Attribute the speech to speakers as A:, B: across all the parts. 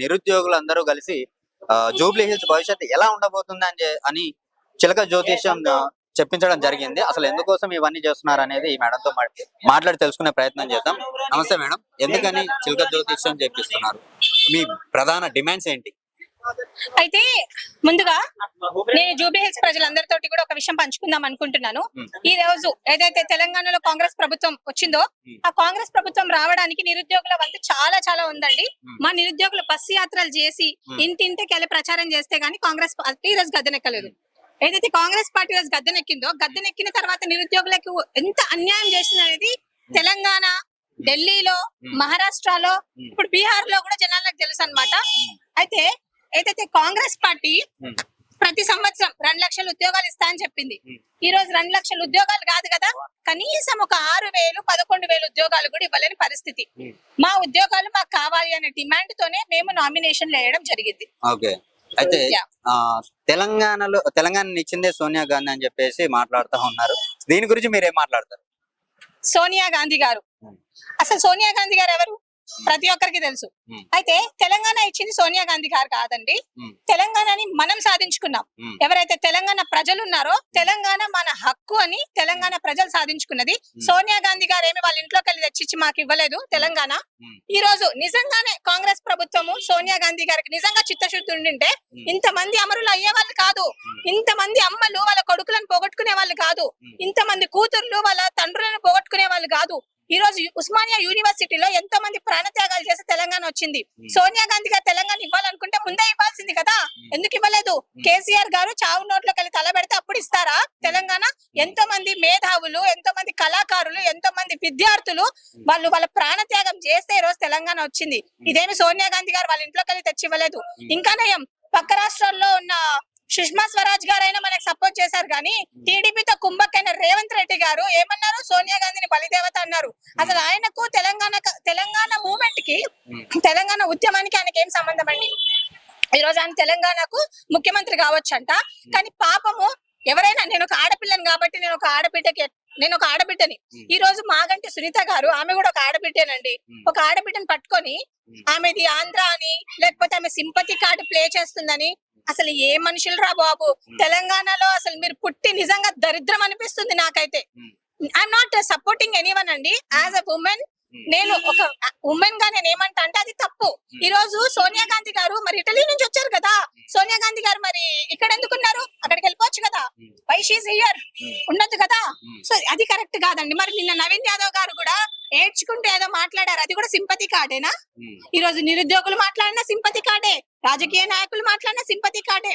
A: నిరుద్యోగులందరూ కలిసి Jubilee hills భవిష్యత్తు ఎలా ఉండబోతుంది అని చిలక జ్యోతిష్యం చెప్పించడం జరిగింది. అసలు ఎందుకోసం ఇవన్నీ చేస్తున్నారు అనేది ఈ మేడంతో మాట్లాడి తెలుసుకునే ప్రయత్నం చేద్దాం. నమస్తే మేడం, ఎందుకని చిలక జ్యోతిష్యం చెప్పిస్తున్నారు? మీ ప్రధాన డిమాండ్స్ ఏంటి?
B: అయితే ముందుగా నేను జూబ్లీ హిల్స్ ప్రజలందరితోటి కూడా ఒక విషయం పంచుకుందాం అనుకుంటున్నాను. ఈ రోజు ఏదైతే తెలంగాణలో కాంగ్రెస్ ప్రభుత్వం వచ్చిందో ఆ కాంగ్రెస్ ప్రభుత్వం రావడానికి నిరుద్యోగుల వంతు చాలా చాలా ఉందండి. మా నిరుద్యోగులు బస్సు యాత్రలు చేసి ఇంటింటికి వెళ్ళి ప్రచారం చేస్తే గానీ కాంగ్రెస్ పార్టీ ఈ రోజు గద్దెనెక్కలేదు. ఏదైతే కాంగ్రెస్ పార్టీ రోజు గద్దెనెక్కిందో గద్దెనెక్కిన తర్వాత నిరుద్యోగులకు ఎంత అన్యాయం చేసింది అనేది తెలంగాణ, ఢిల్లీలో, మహారాష్ట్రలో, ఇప్పుడు బీహార్ లో కూడా జనాలకు తెలుసు అన్నమాట. అయితే ఏదైతే కాంగ్రెస్ పార్టీ ప్రతి సంవత్సరం 2 లక్షల ఉద్యోగాలు ఇస్తా అని చెప్పింది. ఈ రోజు 2 లక్షల ఉద్యోగాలు కాదు కదా, కనీసం ఒక 6,000, 11,000 ఉద్యోగాలు కూడా ఇవ్వలేని పరిస్థితి. మా ఉద్యోగాలు మాకు కావాలి అనే డిమాండ్ తోనే మేము నామినేషన్లు వేయడం జరిగింది.
A: అయితే తెలంగాణ ఇచ్చిందే సోనియా గాంధీ అని చెప్పేసి మాట్లాడుతూ ఉన్నారు. దీని గురించి మీరేం మాట్లాడతారు?
B: సోనియా గాంధీ గారు, అసలు సోనియా గాంధీ గారు ఎవరు ప్రతి ఒక్కరికి తెలుసు. అయితే తెలంగాణ ఇచ్చింది సోనియా గాంధీ గారు కాదండి. తెలంగాణని మనం సాధించుకున్నాం. ఎవరైతే తెలంగాణ ప్రజలు ఉన్నారో తెలంగాణ మన హక్కు అని తెలంగాణ ప్రజలు సాధించుకున్నది. సోనియా గాంధీ గారు ఏమి వాళ్ళ ఇంట్లోకి వెళ్ళి తెచ్చిచ్చి మాకు ఇవ్వలేదు తెలంగాణ. ఈ రోజు నిజంగానే కాంగ్రెస్ ప్రభుత్వము సోనియా గాంధీ గారికి నిజంగా చిత్తశుద్ధి ఉండింటే ఇంతమంది అమరులు అయ్యే వాళ్ళు కాదు, ఇంతమంది అమ్మలు వాళ్ళ కొడుకులను పోగొట్టుకునే వాళ్ళు కాదు, ఇంతమంది కూతుర్లు వాళ్ళ తండ్రులను పోగొట్టుకునే వాళ్ళు కాదు. ఈ రోజు ఉస్మానియా యూనివర్సిటీలో ఎంతో మంది ప్రాణత్యాగాలు చేసి తెలంగాణ వచ్చింది. సోనియా గాంధీ గారు తెలంగాణ ఇవ్వాలనుకుంటే ముందే ఇవ్వాల్సింది కదా, ఎందుకు ఇవ్వలేదు? కేసీఆర్ గారు చావు నోట్లోకి వెళ్ళి తలబెడితే అప్పుడు ఇస్తారా తెలంగాణ? ఎంతో మంది మేధావులు, ఎంతో మంది కళాకారులు, ఎంతో మంది విద్యార్థులు వాళ్ళ ప్రాణత్యాగం చేస్తే ఈ రోజు తెలంగాణ వచ్చింది. ఇదేమి సోనియా గాంధీ గారు వాళ్ళ ఇంట్లోకి వెళ్ళి తెచ్చి ఇవ్వలేదు. ఇంకా నయం, పక్క రాష్ట్రాల్లో ఉన్న సుష్మా స్వరాజ్ గారైనా మనకు సపోర్ట్ చేశారు కానీ టీడీపీతో కుంభకైన రేవంత్ రెడ్డి గారు ఏమన్నారు? సోనియా గాంధీని బలిదేవత అన్నారు. అసలు ఆయనకు తెలంగాణ మూవ్మెంట్ కి, తెలంగాణ ఉద్యమానికి ఆయనకి ఏం సంబంధం అండి? ఈ రోజు ఆయన తెలంగాణకు ముఖ్యమంత్రి కావచ్చంట, కానీ పాపము ఎవరైనా, నేను ఒక ఆడపిల్లని కాబట్టి నేను ఒక ఆడబిడ్డని. ఈ రోజు మాగంటి సునీత గారు, ఆమె కూడా ఒక ఆడబిడ్డేనండి. ఒక ఆడబిడ్డని పట్టుకొని ఆమెది ఆంధ్ర అని, లేకపోతే ఆమె సింపతి కార్డు ప్లే చేస్తుందని, అసలు ఏ మనుషులు రా బాబు! తెలంగాణలో అసలు మీరు పుట్టి నిజంగా దరిద్రం అనిపిస్తుంది నాకైతే. ఐఎమ్ నాట్ సపోర్టింగ్ ఎనీవన్ అండి. యాజ్ అ ఉమెన్, నేను ఒక ఉమెన్ గా నేను ఏమంటా అంటే అది తప్పు. ఈ రోజు సోనియా గాంధీ గారు మరి ఇటలీ నుంచి వచ్చారు కదా, సోనియా గాంధీ గారు మరి ఇక్కడ ఎందుకున్నారు? అక్కడికి వెళ్ళిపోవచ్చు కదా, వై షీస్ హియర్ ఉండదు కదా. సో అది కరెక్ట్ కాదండి. మరి నిన్న నవీన్ యాదవ్ గారు కూడా ఏడ్చుకుంటూ ఏదో మాట్లాడారు, అది కూడా సింపతి కార్డేనా? ఈ రోజు నిరుద్యోగులు మాట్లాడిన సింపతి కార్డే, రాజకీయ నాయకులు మాట్లాడిన సింపతి కార్డే.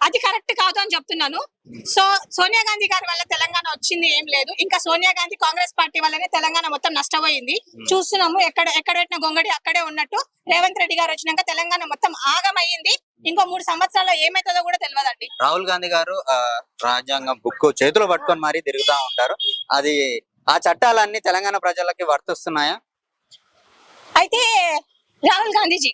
B: అది కరెక్ట్ కాదు అని చెప్తున్నాను. సో సోనియా గాంధీ గారి వల్ల తెలంగాణ వచ్చింది ఏం లేదు. ఇంకా సోనియా గాంధీ కాంగ్రెస్ పార్టీ వల్లనే తెలంగాణ మొత్తం నష్టపోయింది. చూస్తున్నాము, ఎక్కడ పెట్టిన గొంగడి అక్కడే ఉన్నట్టు. రేవంత్ రెడ్డి గారు వచ్చినాక తెలంగాణ మొత్తం ఆగమయ్యింది. ఇంకో 3 సంవత్సరాల్లో ఏమైతుందో కూడా తెలియదండి.
A: రాహుల్ గాంధీ గారు రాజ్యాంగం బుక్ చేతిలో పట్టుకొని మరీ తిరుగుతూ ఉంటారు. అది ఆ చట్టాలన్నీ తెలంగాణ ప్రజలకి వర్తిస్తున్నాయా?
B: అయితే राहुल गांधी जी,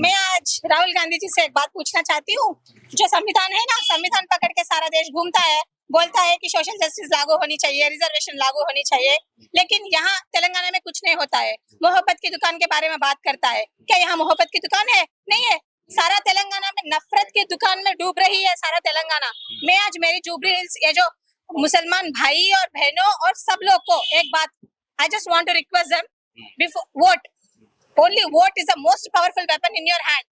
B: मैं आज राहुल गांधी जी से एक बात पूछना चाहती हूँ. जो संविधान है ना, संविधान पकड़ के सारा देश घूमता है, बोलता है कि सोशल जस्टिस लागू होनी चाहिए, रिजर्वेशन लागू होनी चाहिए, लेकिन यहाँ तेलंगाना में कुछ नहीं होता है. मोहब्बत की दुकान के बारे में बात करता है. क्या यहाँ मोहब्बत की दुकान है? नहीं है. सारा तेलंगाना में नफरत की दुकान में डूब रही है सारा तेलंगाना. मैं आज मेरी जुबली हिल्स, ये जो मुसलमान भाई और बहनों और सब लोग को एक बात, I just want to request them, before vote, only vote is the most powerful weapon in your hand.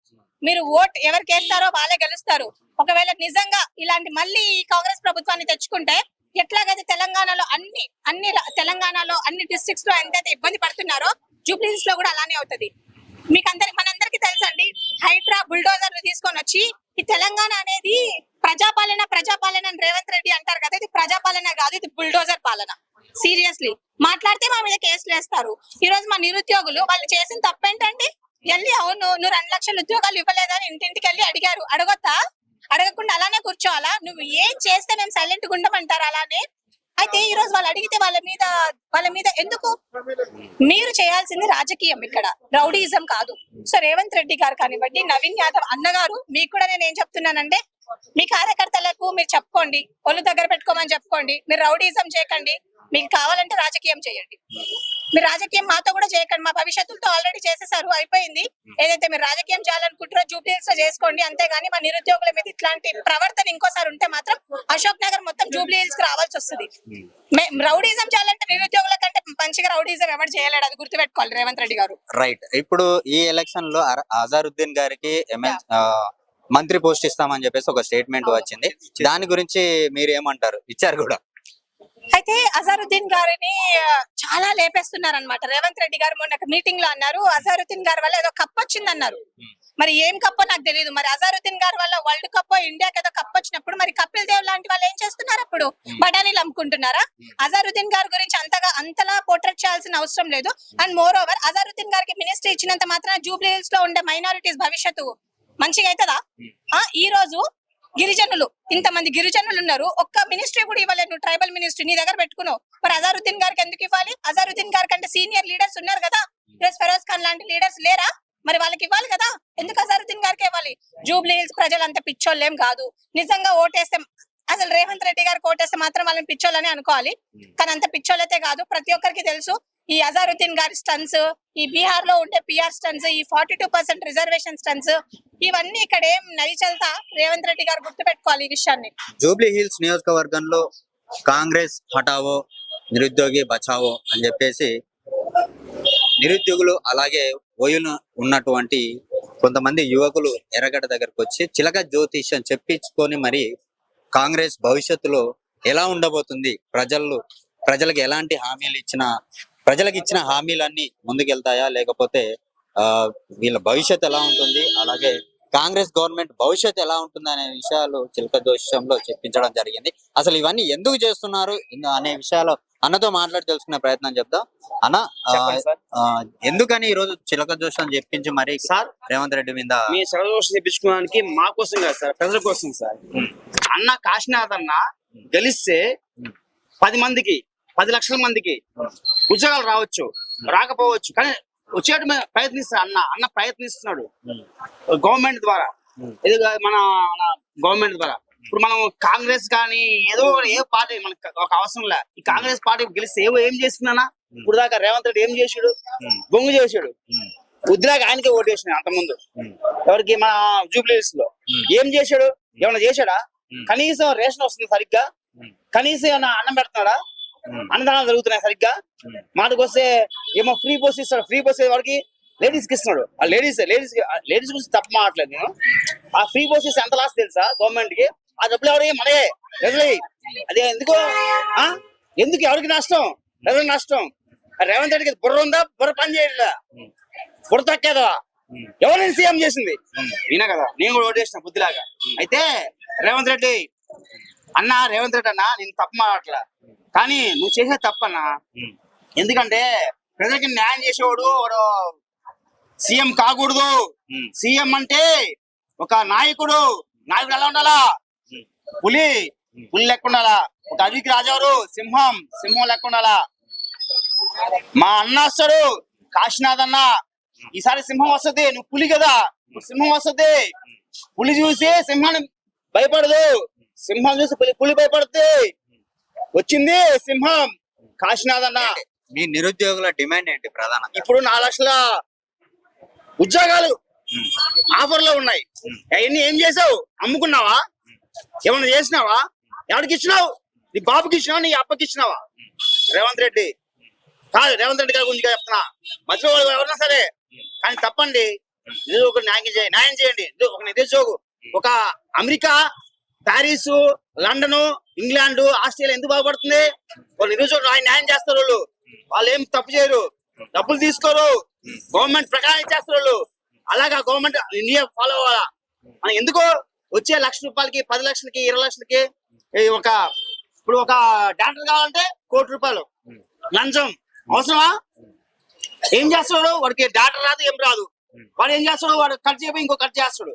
B: మీరు ఓట్ ఎవరికి వేస్తారో వాళ్ళే గెలుస్తారు. ఒకవేళ నిజంగా ఇలాంటి మళ్ళీ కాంగ్రెస్ ప్రభుత్వాన్ని తెచ్చుకుంటే ఎట్లాగైతే తెలంగాణలో అన్ని డిస్ట్రిక్ట్స్ లో ఎంతైతే ఇబ్బంది పడుతున్నారో జూబ్లీ హిల్స్ లో కూడా అలానే అవుతుంది. మనందరికీ తెలుసండి, హైడ్రా బుల్డోజర్లు తీసుకొని వచ్చి ఈ తెలంగాణ అనేది ప్రజాపాలన అని రేవంత్ రెడ్డి అంటారు కదా, ఇది ప్రజాపాలన కాదు, ఇది బుల్డోజర్ పాలన. సీరియస్లీ మాట్లాడితే మా మీద కేసులు వేస్తారు. ఈ రోజు మా నిరుద్యోగులు వాళ్ళు చేసిన తప్పేంటండి? వెళ్ళి అవును నువ్వు 2 లక్షల ఉద్యోగాలు ఇవ్వలేదని ఇంటింటికి వెళ్ళి అడిగారు. అడగకుండా అలానే కూర్చోవాలా? నువ్వు ఏం చేస్తే మేము సైలెంట్ గా ఉండమంటారు అలానే? అయితే ఈ రోజు వాళ్ళు అడిగితే వాళ్ళ మీద ఎందుకు? మీరు చేయాల్సింది రాజకీయం, ఇక్కడ రౌడీయిజం కాదు. సో రేవంత్ రెడ్డి గారు కానివ్వండి, నవీన్ యాదవ్ అన్నగారు, మీకు కూడా నేను ఏం చెప్తున్నానంటే మీ కార్యకర్తలకు మీరు చెప్పుకోండి, ఒళ్ళు దగ్గర పెట్టుకోమని చెప్పుకోండి. మీరు రౌడీజం చేయకండి, మీకు కావాలంటే రాజకీయం చేయండి. మీరు రాజకీయం మాతో కూడా చేయకండి, మా భవిష్యత్తులతో ఆల్రెడీ చేసేసారు, అయిపోయింది. ఏదైతే మీరు రాజకీయం చేయాలనుకుంటారో జూబ్లీహిల్స్ లో చేసుకోండి, అంతేగాని మా నిరుద్యోగుల మీద ఇట్లాంటి ప్రవర్తన ఇంకోసారి ఉంటే మాత్రం అశోక్ నగర్ మొత్తం జూబ్లీహిల్స్ కి రావాల్సి వస్తుంది. రౌడీజం చేయాలంటే నిరుద్యోగుల కంటే మంచిగా రౌడీజం ఎవరు చేయలేడు, అది గుర్తుపెట్టుకోవాలి రేవంత్ రెడ్డి గారు.
A: రైట్. ఇప్పుడు ఈ ఎలక్షన్ లో అజారుద్దీన్ గారికి మంత్రి పోస్ట్ ఇస్తామని చెప్పేసి ఒక స్టేట్మెంట్ వచ్చింది. దాని గురించి మీరు ఏమంటారు? ఇచ్చారు కూడా.
B: అయితే అజారుద్దీన్ గారిని చాలా లేపేస్తున్నారు అనమాట. రేవంత్ రెడ్డి గారు మొన్న మీటింగ్ లో అన్నారు, అజారుద్దీన్ గారి వల్ల ఏదో కప్ వచ్చింది అన్నారు. మరి ఏం కప్పో నాకు తెలియదు. మరి అజారుద్దీన్ గారి వల్ల వరల్డ్ కప్ ఇండియాకి ఏదో కప్ వచ్చినప్పుడు మరి కపిల్ దేవ్ లాంటి వాళ్ళు ఏం చేస్తున్నారు? అప్పుడు బఠానీలు అమ్ముకుంటున్నారా? అజారుద్దీన్ గారి గురించి అంతలా పోర్ట్రేట్ చేయాల్సిన అవసరం లేదు. అండ్ మోర్ ఓవర్ అజారుద్దీన్ గారికి మినిస్ట్రీ ఇచ్చినంత మాత్రం జూబ్లీహిల్స్ లో ఉండే మైనారిటీస్ భవిష్యత్తు మంచిగా అవుతుందా? ఈ రోజు గిరిజనులు, ఇంతమంది గిరిజనులు ఉన్నారు, ఒక్క మినిస్ట్రీ కూడా ఇవ్వలేదు. నువ్వు ట్రైబల్ మినిస్ట్రీ నీ దగ్గర పెట్టుకున్నావు, మరి అజారుద్దీన్ గారికి ఎందుకు ఇవ్వాలి? అజారుద్దీన్ గారి కంటే సీనియర్ లీడర్స్ ఉన్నారు కదా, ఫిరోజ్ ఖాన్ లాంటి లీడర్స్ లేరా? మరి వాళ్ళకి ఇవ్వాలి కదా, ఎందుకు అజారుద్దీన్ గారికి ఇవ్వాలి? జూబ్లీహిల్స్ ప్రజలు అంత పిచ్చోళ్ళేం కాదు. నిజంగా ఓటేస్తే, అసలు రేవంత్ రెడ్డి గారికి ఓటేస్తే మాత్రం వాళ్ళని పిచ్చోళ్ళని అనుకోవాలి, కానీ అంత పిచ్చోళ్ళైతే కాదు. ప్రతి ఒక్కరికి తెలుసు ఈ అజారుద్దీన్ గారి స్టన్స్, ఈ బీహార్ లో ఉండే పిఆర్ స్టన్స్, ఈ 42% రిజర్వేషన్ స్టన్స్, ఇవన్నీ ఇక్కడ ఏం నైచల్తా రేవంత్ రెడ్డి గారు గుర్తు పెట్టుకోవాలి ఈ విషయాన్ని.
A: జూబ్లీహిల్స్ నియోజకవర్గంలో కాంగ్రెస్ హటావో నిరుద్యోగి బచావో అని చెప్పేసి నిరుద్యోగులు అలాగే వయులు ఉన్నటువంటి కొంతమంది యువకులు ఎర్రగడ్డ దగ్గరకు వచ్చి చిలక జ్యోతిష్యం చెప్పించుకొని మరి కాంగ్రెస్ భవిష్యత్తులో ఎలా ఉండబోతుంది, ప్రజలకు ఎలాంటి హామీలు ప్రజలకు ఇచ్చిన హామీలన్నీ ముందుకెళ్తాయా, లేకపోతే వీళ్ళ భవిష్యత్తు ఎలా ఉంటుంది, అలాగే కాంగ్రెస్ గవర్నమెంట్ భవిష్యత్తు ఎలా ఉంటుంది అనే విషయాలు చిలక జ్యోతిష్యంలో చెప్పించడం జరిగింది. అసలు ఇవన్నీ ఎందుకు చేస్తున్నారు అనే విషయాలు అన్నతో మాట్లాడి తెలుసుకునే ప్రయత్నం చేద్దాం. అన్న, ఎందుకని ఈ రోజు చిలక జ్యోతిష్యం చెప్పించి మరి సార్ రేవంత్ రెడ్డి మీద
C: చిలక జ్యోతిష్యం చెప్పించుకోవడానికి మా కోసం కాదు సార్, ప్రజల కోసం సార్. అన్న కాశీనాథ్ అన్న గెలిస్తే 10 లక్షల మందికి ఉద్యోగాలు రావచ్చు, రాకపోవచ్చు, కానీ వచ్చేట ప్రయత్నిస్తాడు. అన్న ప్రయత్నిస్తున్నాడు గవర్నమెంట్ ద్వారా, ఇది మన గవర్నమెంట్ ద్వారా. ఇప్పుడు మనం కాంగ్రెస్ కానీ ఏ పార్టీ మనకు ఒక అవసరం లే. ఈ కాంగ్రెస్ పార్టీ గెలిస్తే ఏం చేసిందన్నా? ఇప్పుడు దాకా రేవంత్ రెడ్డి ఏం చేసాడు? బొంగు చేసాడు. వృద్ధులాగా ఆయనకే ఓటు వేసినాడు అంతకుముందు. ఎవరికి? మన జూబ్లీహిల్స్ లో ఏం చేశాడు? ఏమన్నా చేశాడా? కనీసం రేషన్ వస్తుంది సరిగ్గా? కనీసం ఏమన్నా అన్నం పెడుతున్నాడా? అన్నదానాలు జరుగుతున్నాయి సరిగ్గా? మాటకు వస్తే ఏమో ఫ్రీ బస్ ఇస్తాడు. ఫ్రీ బస్ వాడికి లేడీస్ కి ఇస్తున్నాడు. ఆ లేడీస్ గురించి తప్ప మాట్లాడలేదు నేను. ఆ ఫ్రీ బస్ ఇస్తే ఎంత లాస్ తెలుసా గవర్నమెంట్ కి? ఆ డబ్బులు ఎవరికి? మనయే ప్రజలే. అదే ఎందుకు ఎవరికి నష్టం? ప్రజలకు నష్టం. రేవంత్ రెడ్డికి బుర్ర ఉందా? బుర్ర పని చేయట్లా, బుర్ర తక్కేదా? ఎవరైనా సీఎం చేసింది ఈయన కదా. నేను కూడా ఓటేసిన బుద్ధిలాగా. అయితే రేవంత్ రెడ్డి అన్న నేను తప్ప మాట్లా, కానీ నువ్వు చేసే తప్పన్నా. ఎందుకంటే ప్రజలకి న్యాయం చేసేవాడు వాడు సీఎం కాకూడదు. సీఎం అంటే ఒక నాయకుడు ఎలా ఉండాలా? పులి లెక్క ఉండాలా. ఒక అడవికి రాజావారు సింహం లెక్క ఉండాలా. మా అన్న వస్తాడు కాశీనాథ్ అన్న, ఈసారి సింహం వస్తుంది. నువ్వు పులి కదా, సింహం వస్తుంది. పులి చూసి సింహాన్ని భయపడదు, సింహం చూసి పులి భయపడుతుంది. వచ్చింది సింహం కాశీనాథ్ అన్న.
A: మీ నిరుద్యోగుల డిమాండ్ ఏంటి ప్రధానంగా?
C: ఇప్పుడు 4 లక్షల ఉద్యోగాలు ఆఫర్ లో ఉన్నాయి. అవన్నీ ఏం చేసావు? అమ్ముకున్నావా? ఏమన్నా చేసినావా? ఎవరికి ఇచ్చినావు? నీ బాబుకి ఇచ్చినావా? నీ అప్పకి ఇచ్చినావా? రేవంత్ రెడ్డి గారి గురించి చెప్తున్నా. మధ్యలో ఎవరన్నా సరే, కానీ తప్పండి. నిరుద్యోగులు న్యాయం చేయండి. ఒక నిరుద్యోగు ఒక America, Paris, London, England, Australia ఎందుకు బాగుపడుతుంది? వాళ్ళు నిరుద్యోగులు న్యాయం చేస్తారు. వాళ్ళు ఏం తప్పు చేయరు, డబ్బులు తీసుకోరు, గవర్నమెంట్ ప్రకారం చేస్తారు వాళ్ళు. అలాగా గవర్నమెంట్ ఫాలో అవ్వాలా. మనం ఎందుకు వచ్చే 1 లక్ష రూపాయలకి, 10 లక్షలకి, 20 లక్షలకి ఇప్పుడు ఒక డాక్టర్ కావాలంటే ₹1 కోటి లంచం అవసరమా? ఏం చేస్తాడు? వాడికి డాక్టర్ రాదు, ఏం రాదు. వాడు ఏం చేస్తాడు? వాడు ఖర్చు అయిపోయి ఇంకో ఖర్చు చేస్తాడు.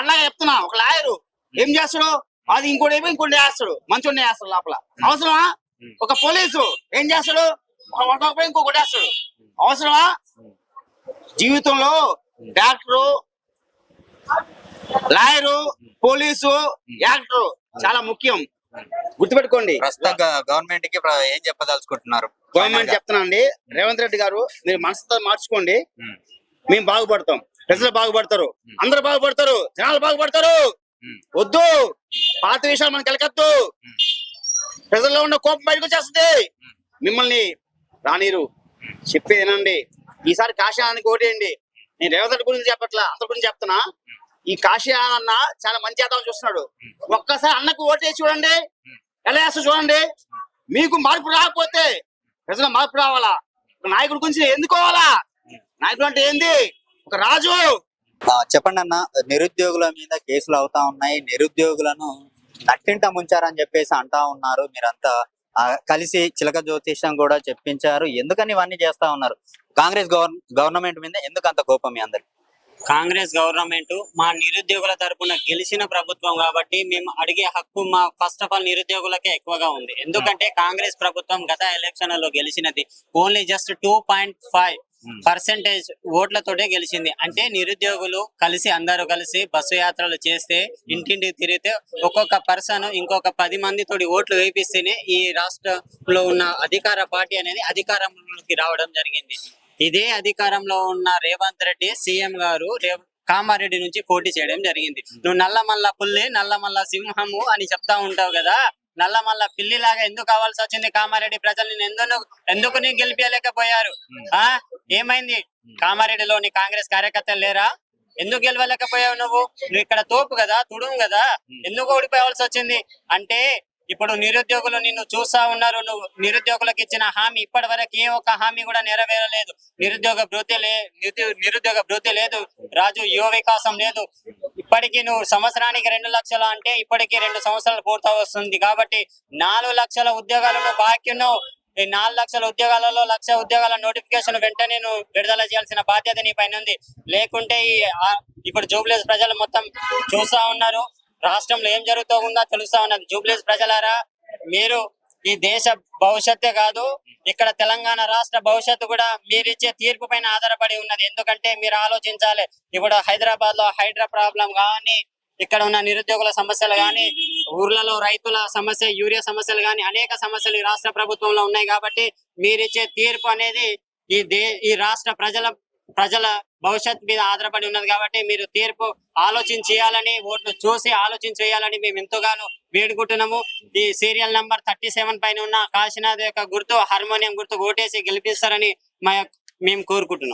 C: అలాగే చెప్తున్నా, ఒక లాయరు ఏం చేస్తాడు? అది ఇంకోటి అయిపోయి ఇంకోటి చేస్తాడు, మంచోడిని చేస్తాడు లోపల. అవసరమా? ఒక పోలీసు ఏం చేస్తాడు? ఇంకొకటి వేస్తాడు. అవసరమా? జీవితంలో డాక్టరు, లాయరు, పోలీసు, యాక్టర్ చాలా ముఖ్యం. గుర్తుపెట్టుకోండి.
A: ప్రస్తుత గవర్నమెంట్ కి ఏం చెప్పదలుచుకుంటున్నారు?
C: గవర్నమెంట్ చెప్తున్నా అండి, రేవంత్ రెడ్డి గారు మీరు మనసుతో మార్చుకోండి. మేము బాగుపడతాం, ప్రజలు బాగుపడతారు, అందరూ బాగుపడతారు, జనాలు బాగుపడతారు. వద్దు పాత విషయాలు మనకి వెళ్ళకద్దు. ప్రజల్లో ఉన్న కోపం బయటకు వచ్చేస్తుంది. మిమ్మల్ని రానీరు. చెప్పేదేనండి. ఈసారి కాశీయానికి ఓటేయండి. నేను రేవంత్ రెడ్డి గురించి చెప్పట్లా, అందరి గురించి చెప్తున్నా. ఈ కాశీయా అన్న చాలా మంచి చేద్దామని చూస్తున్నాడు. ఒక్కసారి అన్నకు ఓటేసి చూడండి, ఎలా వేస్తా చూడండి. మీకు మార్పు రాకపోతే ప్రజల మార్పు రావాలా? ఒక నాయకుడి గురించి ఎందుకోవాలా? నాయకుడు అంటే ఏంది? ఒక రాజు.
A: చెప్పండి అన్న, నిరుద్యోగుల మీద కేసులు అవుతా ఉన్నాయి, నిరుద్యోగులను నట్టింట ముంచారని చెప్పేసి అంటా ఉన్నారు. మీరంతా కలిసి చిలక జ్యోతిష్యం కూడా చెప్పించారు. ఎందుకని ఇవన్నీ చేస్తా ఉన్నారు? కాంగ్రెస్ గవర్నమెంట్ మీద ఎందుకు అంత కోపం మీ అందరికి?
D: కాంగ్రెస్ గవర్నమెంట్ మా నిరుద్యోగుల తరపున గెలిచిన ప్రభుత్వం కాబట్టి మేము అడిగే హక్కు మా ఫస్ట్ ఆఫ్ ఆల్ నిరుద్యోగులకే ఎక్కువగా ఉంది. ఎందుకంటే కాంగ్రెస్ ప్రభుత్వం గత ఎలక్షన్లలో గెలిచినది ఓన్లీ జస్ట్ 2.5% ఓట్లతోటే గెలిచింది. అంటే నిరుద్యోగులు కలిసి అందరూ కలిసి బస్సు యాత్రలు చేస్తే, ఇంటింటికి తిరిగితే ఒక్కొక్క పర్సన్ ఇంకొక 10 మందితోటి ఓట్లు వేపిస్తేనే ఈ రాష్ట్రంలో ఉన్న అధికార పార్టీ అనేది అధికారంలోకి రావడం జరిగింది. ఇదే అధికారంలో ఉన్న రేవంత్ రెడ్డి సీఎం గారు కామారెడ్డి నుంచి పోటీ చేయడం జరిగింది. నువ్వు నల్లమల్ల పుల్లి, నల్లమల్ల సింహము అని చెప్తా ఉంటావు కదా, నల్లమల్ల పిల్లిలాగా ఎందుకు కావాల్సి వచ్చింది? కామారెడ్డి ప్రజల్ని ఎందుకు నీ గెలిపించలేకపోయారు? ఏమైంది? కామారెడ్డిలోని కాంగ్రెస్ కార్యకర్తలు లేరా? ఎందుకు గెలవలేకపోయావు? నువ్వు ఇక్కడ తోపు కదా, తుడుము కదా, ఎందుకు ఓడిపోవాల్సి వచ్చింది? అంటే ఇప్పుడు నిరుద్యోగులు నిన్ను చూస్తా ఉన్నారు. నువ్వు నిరుద్యోగులకు ఇచ్చిన హామీ ఇప్పటి వరకు ఏ ఒక్క హామీ కూడా నెరవేరలేదు. నిరుద్యోగ భృతి లేదు రాజు, యువ వికాసం లేదు. ఇప్పటికీ నువ్వు సంవత్సరానికి 2 లక్షలు అంటే ఇప్పటికీ 2 సంవత్సరాలు పూర్తి వస్తుంది. కాబట్టి 4 లక్షల ఉద్యోగాలను బాకీ ఉన్నావు. ఈ 4 లక్షల ఉద్యోగాలలో 1 లక్ష ఉద్యోగాల నోటిఫికేషన్ వెంటనే నువ్వు విడుదల చేయాల్సిన బాధ్యత నీ పైన ఉంది. లేకుంటే ఇప్పుడు జూబ్లీస్ ప్రజలు మొత్తం చూస్తా ఉన్నారు. రాష్ట్రంలో ఏం జరుగుతూ ఉందో తెలుస్తా ఉన్నది. జూబ్లీస్ ప్రజలారా, మీరు ఈ దేశ భవిష్యత్తే కాదు, ఇక్కడ తెలంగాణ రాష్ట్ర భవిష్యత్తు కూడా మీరిచ్చే తీర్పు పైన ఆధారపడి ఉన్నది. ఎందుకంటే మీరు ఆలోచించాలి, ఇప్పుడు హైదరాబాద్ లో హైడ్రా ప్రాబ్లం కానీ, ఇక్కడ ఉన్న నిరుద్యోగుల సమస్యలు కానీ, ఊర్లలో రైతుల సమస్య, యూరియా సమస్యలు కానీ, అనేక సమస్యలు ఈ రాష్ట్ర ప్రభుత్వంలో ఉన్నాయి. కాబట్టి మీరిచ్చే తీర్పు అనేది ఈ రాష్ట్ర ప్రజల భవిష్యత్ మీద ఆధారపడి ఉన్నది. కాబట్టి మీరు తీర్పు ఆలోచించి చేయాలని, ఓట్లు చూసి ఆలోచించి చేయాలని మేము ఎంతగానో వేడుకుంటున్నాము. ఈ సీరియల్ నంబర్ 37 పైన ఉన్న కాశీనాథ్ యొక్క గుర్తు, హార్మోనియం గుర్తు ఓటేసి గెలిపిస్తారని మేము కోరుకుంటున్నాం.